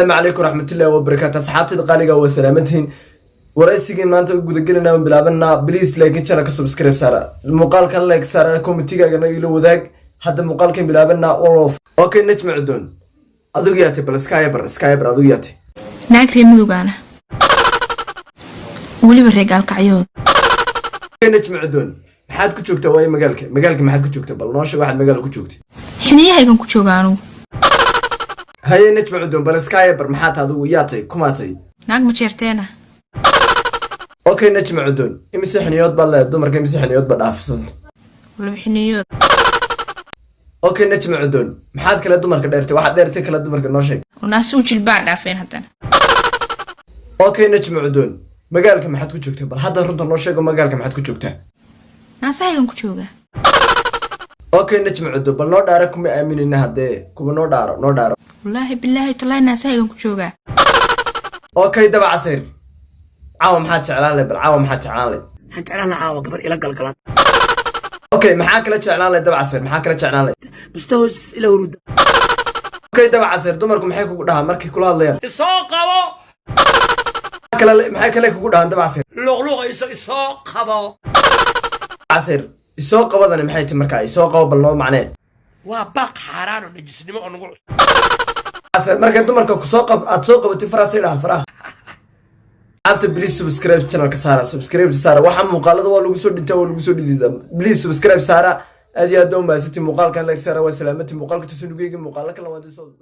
السلام عليكم ورحمة الله وبركاته. أصحابتي دقاليقة وسلامتهن ورئيسيين maanta u gudagelinaa bilaabana please like channel ka subscribe saara muuqaalkan like saara commentiga gana ilo wadaag hadda muuqaalkan bilaabana all of okay najma cudun adigu yaatay bal skyber adigu yaatay naagri mudugana waliba reegal kacyood najma cudun maxaad ku joogtaa way magaalka maxaad ku joogtaa bal noo sheeg waxaad magaalka ku joogtay xiniyahaygan ku joogaano haye najma cudun bal skyber maxaad adigu yaatay kumaatay naag ma jeerteena okay najma cudun imsixniyood bal dumarka imsixniyood ba dhaafsan waliba xiniyood okay najma cudun maxaad kala dumarka dheertay waxaad dheertay kala dumarka noo sheeg unaas u jilbaa dhaafeen hadan okay najma cudun magaalka maxaad ku joogtaa bal hadda runta noo sheeg magaalka maxaad ku joogtaa naasaygan ku jooga okay najma cudun bal noo dhaara kuma aaminina hadee kuma noo dhaaro wallahi billahi taala naasaygan ku jooga okay daba casir caawa maxaad jeclaan leh bal caawa maxaad jeclaan leh waxaan jeclaan caawa gabar ila galgalad okay maxaa kala jeclaan leh daba casir maxaa kala jeclaan leh mustahos ila urud okay daba casir dumarku maxay kugu dhahaan markii kula hadlayaan isoo qabo maxay kale kugu dhahaan daba casir luqluqa isoo qabo casir isoo qabadani maxay tahay markaa isoo qabo bal noo macnee waa baq xaaraan oo najisnimo oo nagu casir markay dumarka ku soo aad soo qabatay faraha أنت بليز سبسكرايب channel كسارة سبسكرايب سارة وحنا مقالة والله قصور دنتا والله قصور ديدا بليز سبسكرايب سارة أدي أدوم بس تي مقال كان لك سارة وسلامتي مقال كتسون دقيقة مقالة كلا ما تسول